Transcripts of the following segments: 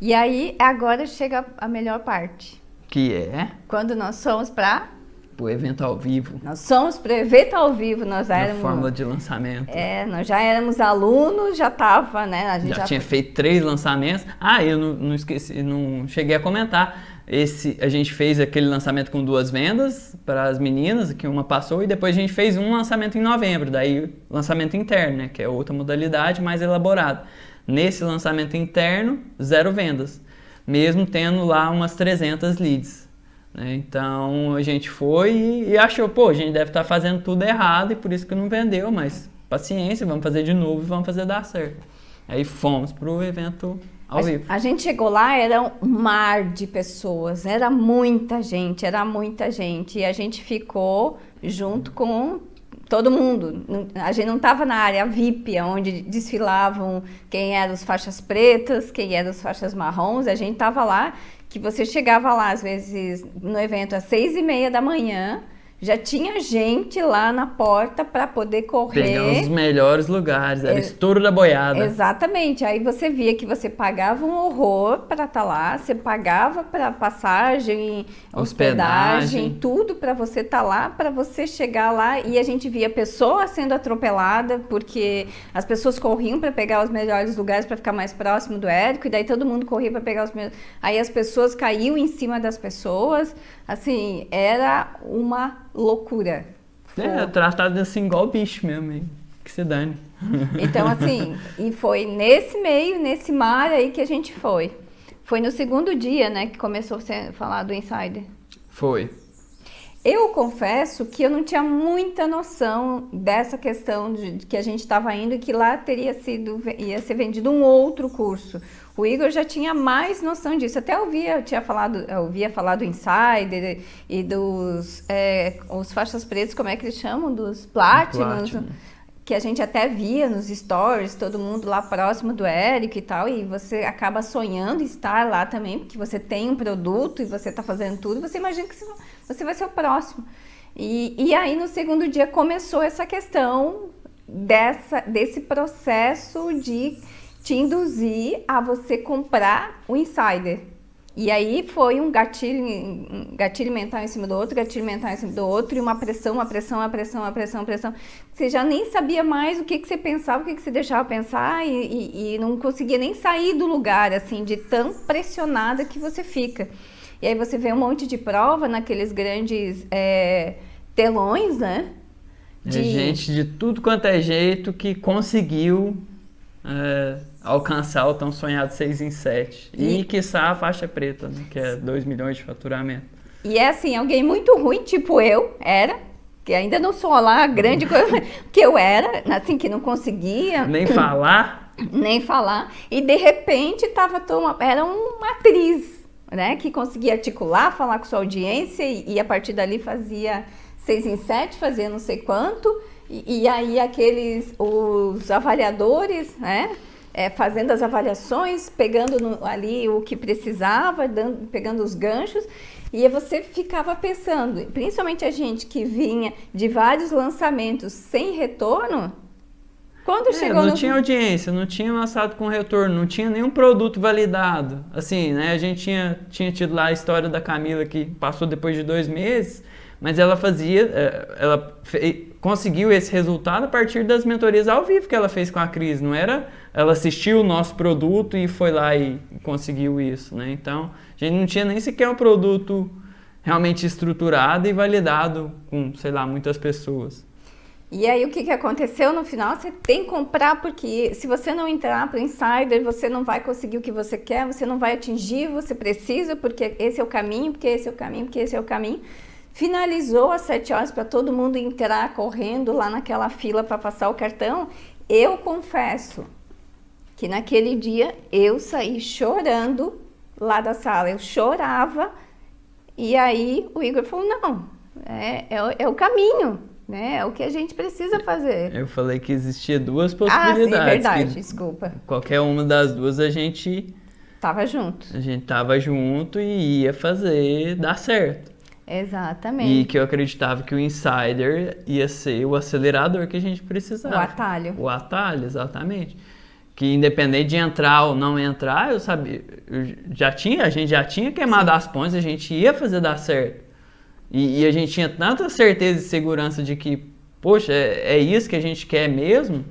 E aí, agora chega a melhor parte. Que é Quando nós fomos para o evento ao vivo, o evento ao vivo, nós na éramos... fórmula de lançamento. Nós já éramos alunos, já tava, né? A gente Já tinha feito 3 lançamentos. Eu não esqueci, não cheguei a comentar. A gente fez aquele lançamento com 2 vendas para as meninas, que uma passou, e depois a gente fez um lançamento em novembro, daí lançamento interno, né? Que é outra modalidade mais elaborada. Nesse lançamento interno, 0 vendas, mesmo tendo lá umas 300 leads. Então a gente foi e achou, a gente deve estar fazendo tudo errado e por isso que não vendeu, mas paciência, vamos fazer de novo e vamos fazer dar certo. Aí fomos pro evento ao vivo. A gente chegou lá, era um mar de pessoas, era muita gente, e a gente ficou junto com todo mundo. A gente não estava na área VIP, onde desfilavam quem eram os faixas pretas, quem eram os faixas marrons, a gente estava lá, que você chegava lá, às vezes, no evento às 6:30 da manhã, já tinha gente lá na porta para poder correr. Pegar os melhores lugares, era estouro da boiada. Exatamente, aí você via que você pagava um horror para estar lá, você pagava para passagem, hospedagem, tudo para você estar lá, para você chegar lá, e a gente via pessoas sendo atropeladas, porque as pessoas corriam para pegar os melhores lugares para ficar mais próximo do Érico, e daí todo mundo corria para pegar os melhores, aí as pessoas caíam em cima das pessoas, assim, era uma loucura. Tratado assim igual bicho mesmo, hein? Que se dane. Então, assim, e foi nesse mar aí que a gente foi. Foi no segundo dia, né, que começou a ser falado do Insider. Foi. Eu confesso que eu não tinha muita noção dessa questão de que a gente estava indo e que lá ia ser vendido um outro curso. O Igor já tinha mais noção disso. Até eu ouvia falar do Insider e dos os faixas pretas, como é que eles chamam? Dos Platinums, que a gente até via nos stories, todo mundo lá próximo do Érico e tal, e você acaba sonhando estar lá também, porque você tem um produto e você está fazendo tudo, você imagina que você vai ser o próximo. E aí no segundo dia começou essa questão desse processo de te induzir a você comprar o Insider. E aí foi um gatilho mental em cima do outro, gatilho mental em cima do outro, e uma pressão. Você já nem sabia mais o que você pensava, o que você deixava pensar, e não conseguia nem sair do lugar, assim, de tão pressionada que você fica. E aí você vê um monte de prova naqueles grandes telões, né? Gente de tudo quanto é jeito que conseguiu alcançar o tão sonhado 6 em 7. E quiçá a faixa preta, né, que é 2 milhões de faturamento. E é assim, alguém muito ruim, tipo eu, que ainda não sou lá grande coisa, que eu era, assim, que não conseguia... Nem falar. E de repente era uma atriz, né, que conseguia articular, falar com sua audiência e a partir dali fazia 6 em 7, fazia não sei quanto, e aí os avaliadores, né, fazendo as avaliações, pegando ali o que precisava, pegando os ganchos, e aí você ficava pensando, principalmente a gente que vinha de vários lançamentos sem retorno, quando chegou não tinha audiência, não tinha lançado com retorno, não tinha nenhum produto validado. Assim, né, a gente tinha tido lá a história da Camila que passou depois de 2 meses, mas ela conseguiu esse resultado a partir das mentorias ao vivo que ela fez com a Cris, não era? Ela assistiu o nosso produto e foi lá e conseguiu isso, né? Então, a gente não tinha nem sequer um produto realmente estruturado e validado com, sei lá, muitas pessoas. E aí o que aconteceu no final? Você tem que comprar, porque se você não entrar para o Insider, você não vai conseguir o que você quer, você não vai atingir, você precisa, porque esse é o caminho, porque esse é o caminho, porque esse é o caminho. Finalizou às 7 horas para todo mundo entrar correndo lá naquela fila para passar o cartão. Eu confesso que naquele dia eu saí chorando lá da sala, eu chorava, e aí o Igor falou, não, é o caminho, né? É o que a gente precisa fazer. Eu falei que existia 2 possibilidades. Sim, verdade, desculpa. Qualquer uma das duas a gente... Tava junto. A gente tava junto e ia fazer dar certo. Exatamente. E que eu acreditava que o Insider ia ser o acelerador que a gente precisava. O atalho. O atalho, exatamente. que independente de entrar ou não entrar, eu sabia, a gente já tinha queimado as pontes, a gente ia fazer dar certo. E a gente tinha tanta certeza e segurança de que, poxa, é isso que a gente quer mesmo,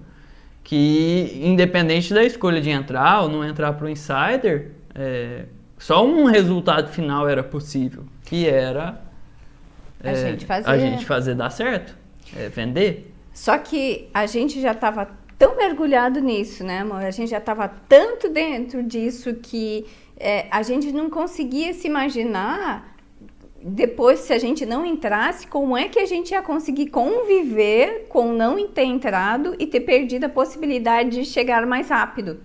que independente da escolha de entrar ou não entrar para o Insider, só um resultado final era possível, que era a gente fazer dar certo, vender. Só que a gente já estava tão mergulhado nisso, né, amor? A gente já estava tanto dentro disso que a gente não conseguia se imaginar, depois, se a gente não entrasse, como é que a gente ia conseguir conviver com não ter entrado e ter perdido a possibilidade de chegar mais rápido.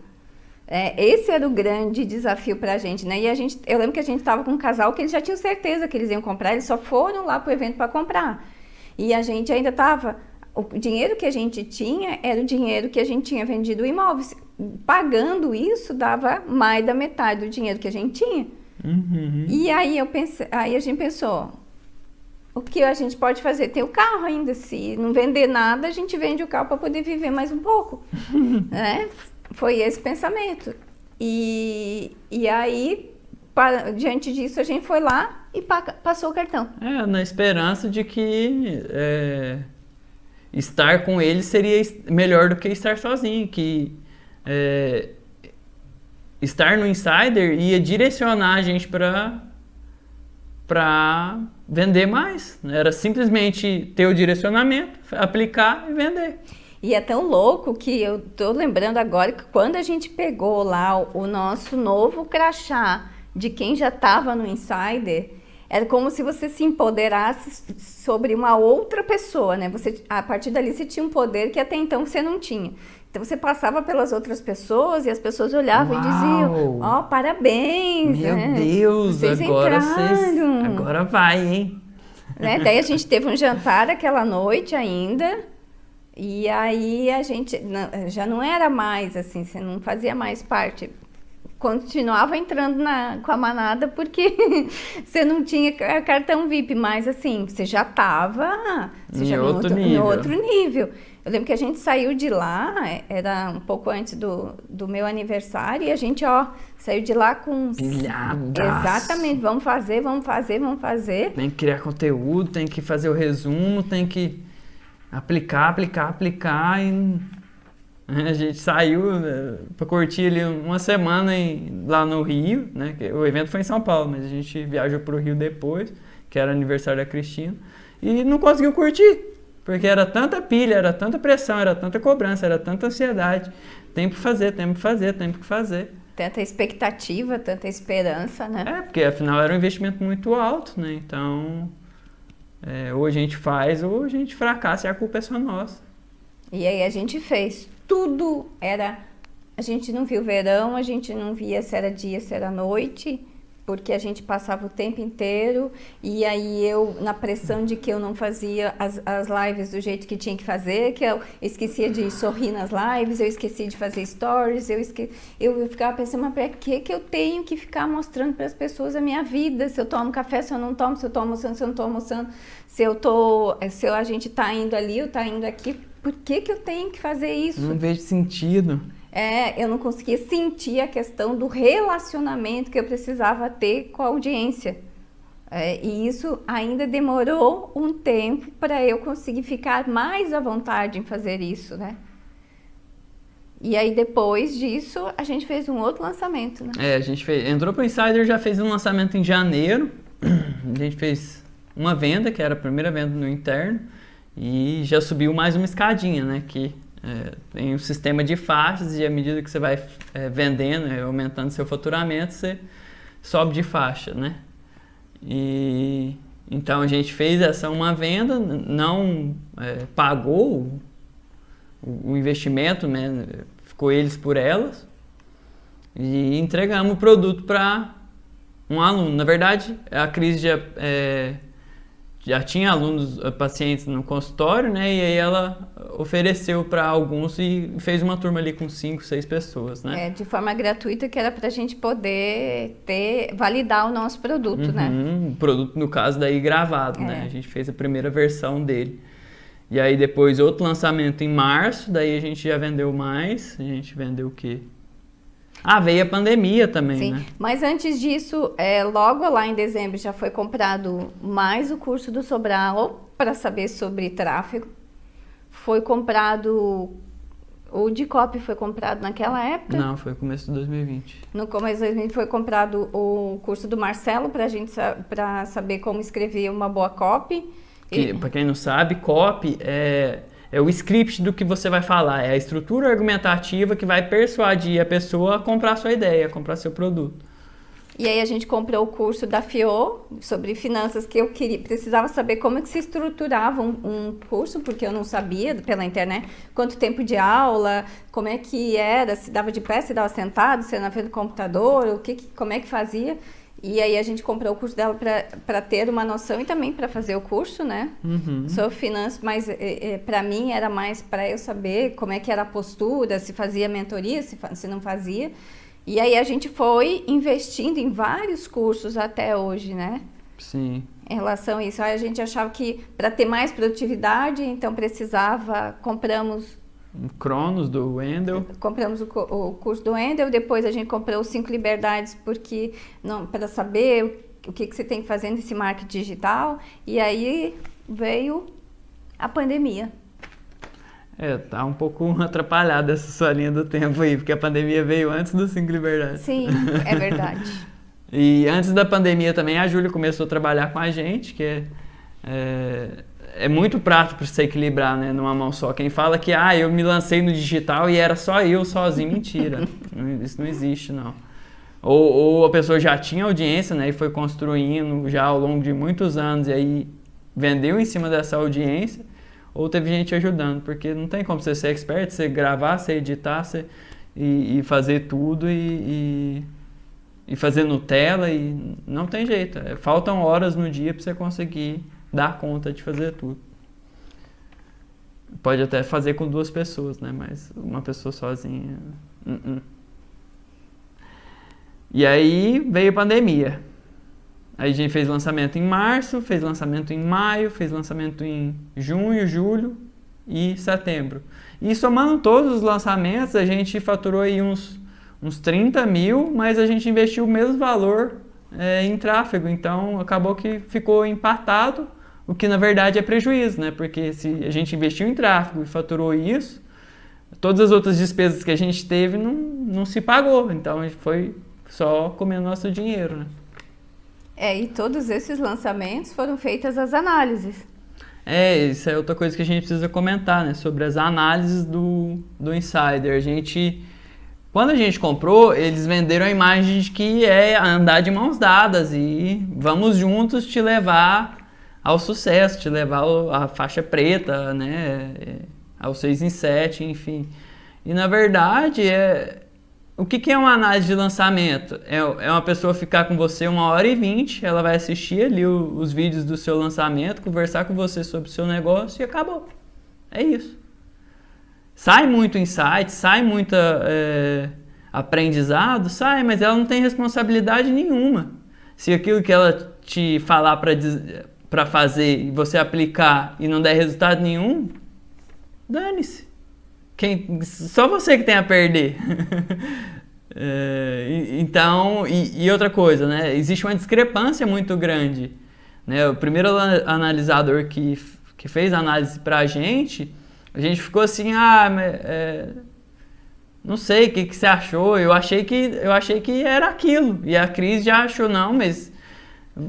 Esse era o grande desafio pra gente, né? E eu lembro que a gente estava com um casal que eles já tinham certeza que eles iam comprar, eles só foram lá pro evento para comprar. E a gente ainda estava... O dinheiro que a gente tinha era o dinheiro que a gente tinha vendido o imóvel. Pagando isso, dava mais da metade do dinheiro que a gente tinha. Uhum. E aí a gente pensou, o que a gente pode fazer? Tem o carro ainda, se não vender nada, a gente vende o carro para poder viver mais um pouco. Né? Foi esse pensamento. E aí, diante disso, a gente foi lá e passou o cartão. Na esperança de que estar com ele seria melhor do que estar sozinho, que estar no Insider ia direcionar a gente para vender mais. Era simplesmente ter o direcionamento, aplicar e vender. E é tão louco que eu tô lembrando agora que quando a gente pegou lá o nosso novo crachá de quem já estava no Insider, era como se você se empoderasse sobre uma outra pessoa, né? A partir dali você tinha um poder que até então você não tinha. Então você passava pelas outras pessoas e as pessoas olhavam. Uau! E diziam, parabéns! Meu Deus, vocês agora vai, hein? Né? Daí a gente teve um jantar aquela noite ainda, e aí a gente já não era mais assim, você não fazia mais parte. Continuava entrando com a manada porque você não tinha cartão VIP, mas assim, você já estava em outro nível. Eu lembro que a gente saiu de lá, era um pouco antes do meu aniversário, e a gente, saiu de lá com... Pilhadas. Exatamente, vamos fazer. Tem que criar conteúdo, tem que fazer o resumo, tem que aplicar, e... A gente saiu para curtir ali uma semana lá no Rio, né? O evento foi em São Paulo, mas a gente viajou para o Rio depois, que era aniversário da Cristina, e não conseguiu curtir. Porque era tanta pilha, era tanta pressão, era tanta cobrança, era tanta ansiedade. Tem que fazer. Tanta expectativa, tanta esperança, né? Porque afinal era um investimento muito alto, né? Então, ou a gente faz ou a gente fracassa e a culpa é só nossa. E aí a gente fez. Tudo era... A gente não viu verão, a gente não via se era dia, se era noite, porque a gente passava o tempo inteiro, e aí eu, na pressão de que eu não fazia as lives do jeito que tinha que fazer, que eu esquecia de sorrir nas lives, eu esqueci de fazer stories, eu ficava pensando, mas pra que eu tenho que ficar mostrando para as pessoas a minha vida, se eu tomo café, se eu não tomo, se eu tô almoçando, se eu não tô almoçando, se a gente tá indo ali ou tá indo aqui, por que eu tenho que fazer isso? Não vejo sentido. Eu não conseguia sentir a questão do relacionamento que eu precisava ter com a audiência. E isso ainda demorou um tempo para eu conseguir ficar mais à vontade em fazer isso, né? E aí depois disso a gente fez um outro lançamento, né? A gente entrou para o Insider, já fez um lançamento em janeiro. A gente fez uma venda, que era a primeira venda no interno, e já subiu mais uma escadinha, né? Que tem um sistema de faixas e à medida que você vai vendendo, aumentando seu faturamento, você sobe de faixa, né? E então a gente fez uma venda, não pagou o investimento, né? Ficou eles por elas, e entregamos o produto para um aluno. Na verdade, a Cris já tinha alunos, pacientes no consultório, né? E aí ela ofereceu para alguns e fez uma turma ali com 5, 6 pessoas, né? De forma gratuita, que era para a gente poder validar o nosso produto, né? O produto, no caso, daí gravado, né? A gente fez a primeira versão dele. E aí depois outro lançamento em março, daí a gente já vendeu mais. A gente vendeu o quê? Ah, veio a pandemia também, Sim, né? mas antes disso, logo lá em dezembro já foi comprado mais o curso do Sobral para saber sobre tráfego. Foi comprado, o de copy foi comprado naquela época. Não, foi começo de 2020. No começo de 2020 foi comprado o curso do Marcelo para saber como escrever uma boa copy. Para quem não sabe, copy é o script do que você vai falar, é a estrutura argumentativa que vai persuadir a pessoa a comprar sua ideia, a comprar seu produto. E aí a gente comprou o curso da FIO sobre finanças, que eu precisava saber como é que se estruturava um curso, porque eu não sabia pela internet quanto tempo de aula, como é que era, se dava de pé, se dava sentado, se era na frente do computador, como é que fazia. E aí a gente comprou o curso dela para ter uma noção e também para fazer o curso, né? Uhum. Sobre finanças, mas para mim era mais para eu saber como é que era a postura, se fazia mentoria, se não fazia. E aí a gente foi investindo em vários cursos até hoje, né? Sim. Em relação a isso. Aí a gente achava que para ter mais produtividade, então compramos Cronos do Wendel. Compramos o curso do Wendel, depois a gente comprou os 5 liberdades para saber o que você tem que fazer nesse marketing digital, e aí veio a pandemia. Tá um pouco atrapalhada essa sua linha do tempo aí, porque a pandemia veio antes dos 5 liberdades. Sim, é verdade. E antes da pandemia também a Júlia começou a trabalhar com a gente, que é muito prático para você equilibrar, né, numa mão só. Quem fala que eu me lancei no digital e era só eu sozinho, mentira. Isso não existe, não. Ou a pessoa já tinha audiência, né, e foi construindo já ao longo de muitos anos e aí vendeu em cima dessa audiência, ou teve gente ajudando, porque não tem como você ser expert, você gravar, você editar, e fazer tudo e fazer Nutella, e não tem jeito. Faltam horas no dia para você conseguir dar conta de fazer tudo. Pode até fazer com 2 pessoas, né? Mas uma pessoa sozinha... E aí veio a pandemia. Aí a gente fez lançamento em março, fez lançamento em maio, fez lançamento em junho, julho e setembro. E somando todos os lançamentos, a gente faturou aí uns 30 mil, mas a gente investiu o mesmo valor em tráfego. Então acabou que ficou empatado, o que na verdade é prejuízo, né? Porque se a gente investiu em tráfego e faturou isso, todas as outras despesas que a gente teve não se pagou. Então a gente foi só comendo nosso dinheiro, né? E todos esses lançamentos foram feitas as análises. Isso é outra coisa que a gente precisa comentar, né? Sobre as análises do Insider. Quando a gente comprou, eles venderam a imagem de que é andar de mãos dadas e vamos juntos te levar ao sucesso, te levar à faixa preta, né? Ao 6 em 7, enfim. E na verdade, o que é uma análise de lançamento? É uma pessoa ficar com você 1h20, ela vai assistir ali os vídeos do seu lançamento, conversar com você sobre o seu negócio e acabou. É isso. Sai muito insight, sai muito aprendizado, mas ela não tem responsabilidade nenhuma. Se aquilo que ela te falar para fazer e você aplicar e não der resultado nenhum, dane-se. Só você que tem a perder. Então, e outra coisa, né? Existe uma discrepância muito grande, né? O primeiro analisador que fez a análise pra gente, a gente ficou assim, não sei o que você achou, eu achei que era aquilo, e a Cris já achou, não, mas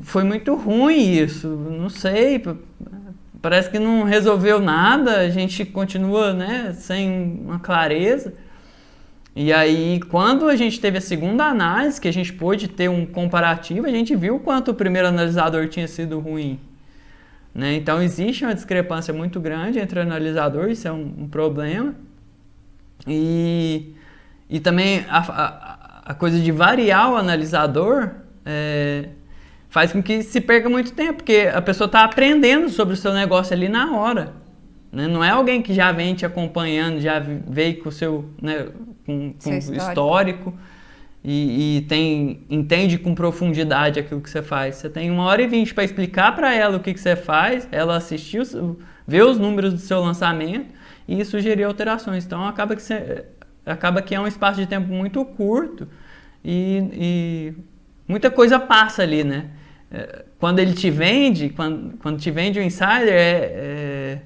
foi muito ruim isso, não sei, parece que não resolveu nada, a gente continua, né, sem uma clareza. E aí, quando a gente teve a segunda análise, que a gente pôde ter um comparativo, a gente viu o quanto o primeiro analisador tinha sido ruim. Né? Então, existe uma discrepância muito grande entre o analisador, isso é um problema. E também a coisa de variar o analisador faz com que se perca muito tempo, porque a pessoa está aprendendo sobre o seu negócio ali na hora. Né? Não é alguém que já vem te acompanhando, já veio com o seu, né, com histórico e entende com profundidade aquilo que você faz. Você tem 1h20 para explicar para ela o que você faz, ela assistiu ver os números do seu lançamento e sugerir alterações. Então acaba que é um espaço de tempo muito curto e muita coisa passa ali, né? Quando ele te vende, quando te vende o insider,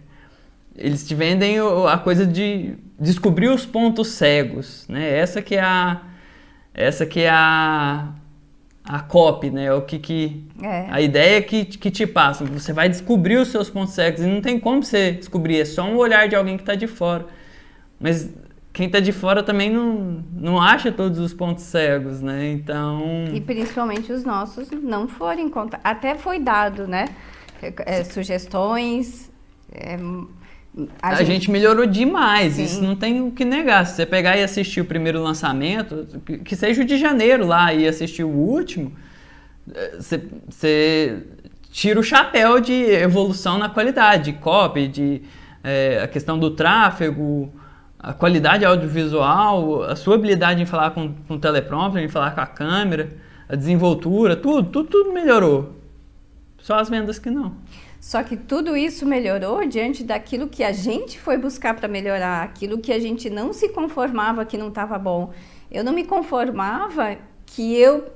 eles te vendem a coisa de descobrir os pontos cegos, né? Essa que é a copy, né? A ideia que te passa. Você vai descobrir os seus pontos cegos e não tem como você descobrir, é só um olhar de alguém que está de fora. Mas quem está de fora também não acha todos os pontos cegos, né? Então... E principalmente os nossos não foram encontrados. Até foi dado, né? Sugestões... A gente melhorou demais, Sim. Isso não tem o que negar. Se você pegar e assistir o primeiro lançamento, que seja o de janeiro lá e assistir o último, você tira o chapéu de evolução na qualidade, de copy, a questão do tráfego, a qualidade audiovisual, a sua habilidade em falar com o teleprompter, em falar com a câmera, a desenvoltura, tudo melhorou. Só as vendas que não. Só que tudo isso melhorou diante daquilo que a gente foi buscar para melhorar, aquilo que a gente não se conformava que não estava bom. Eu não me conformava que eu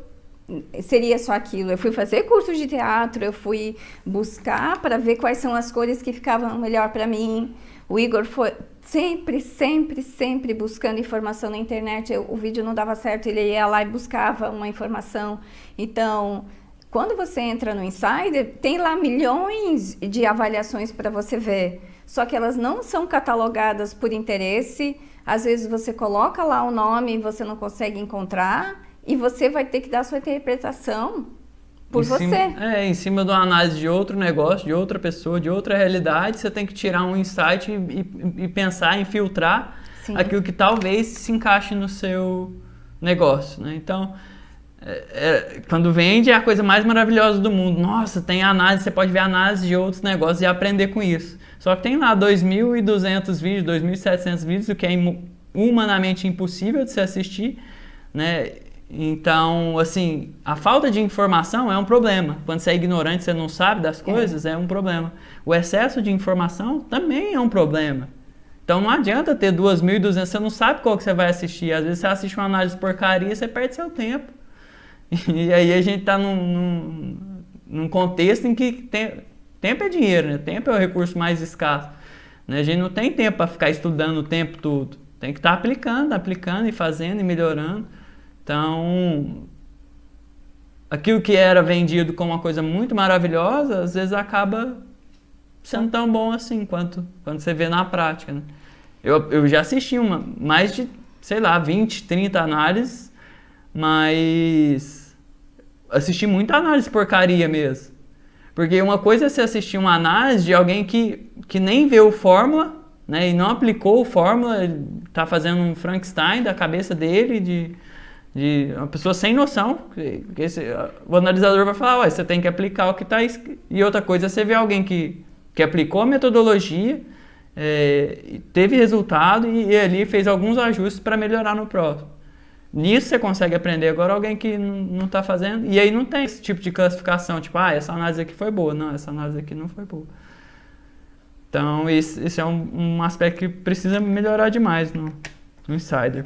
seria só aquilo. Eu fui fazer curso de teatro, eu fui buscar para ver quais são as cores que ficavam melhor para mim. O Igor foi sempre buscando informação na internet. O vídeo não dava certo, ele ia lá e buscava uma informação. Então... Quando você entra no Insider, tem lá milhões de avaliações para você ver, só que elas não são catalogadas por interesse. Às vezes você coloca lá o nome e você não consegue encontrar e você vai ter que dar sua interpretação por você. Em cima de uma análise de outro negócio, de outra pessoa, de outra realidade, você tem que tirar um insight e pensar em filtrar Sim. aquilo que talvez se encaixe no seu negócio, né? Então... quando vende é a coisa mais maravilhosa do mundo. Nossa, tem análise, você pode ver análise de outros negócios e aprender com isso. Só que tem lá 2.200 vídeos, 2.700 vídeos, o que é humanamente impossível de se assistir, né? Então, assim, a falta de informação é um problema. Quando você é ignorante, você não sabe das coisas, é um problema. O excesso de informação também é um problema. Então não adianta ter 2.200, você não sabe qual que você vai assistir. Às vezes você assiste uma análise de porcaria, você perde seu tempo. E aí a gente está num contexto em que tempo é dinheiro, né? Tempo é o recurso mais escasso, né? A gente não tem tempo para ficar estudando o tempo todo. Tem que estar aplicando e fazendo e melhorando. Então, aquilo que era vendido como uma coisa muito maravilhosa, às vezes acaba sendo tão bom assim quando você vê na prática, né? Eu já assisti mais de, 20, 30 análises, mas... assisti muita análise porcaria mesmo. Porque uma coisa é você assistir uma análise de alguém que nem viu fórmula, né, e não aplicou o fórmula, ele tá fazendo um Frankenstein da cabeça dele, de uma pessoa sem noção. O analisador vai falar, você tem que aplicar o que está escrito. E outra coisa é você ver alguém que aplicou a metodologia, teve resultado e ali fez alguns ajustes para melhorar no próximo. Nisso você consegue aprender. Agora alguém que não está fazendo, e aí não tem esse tipo de classificação, tipo, essa análise aqui foi boa, não, essa análise aqui não foi boa. Então esse é um aspecto que precisa melhorar demais no Insider.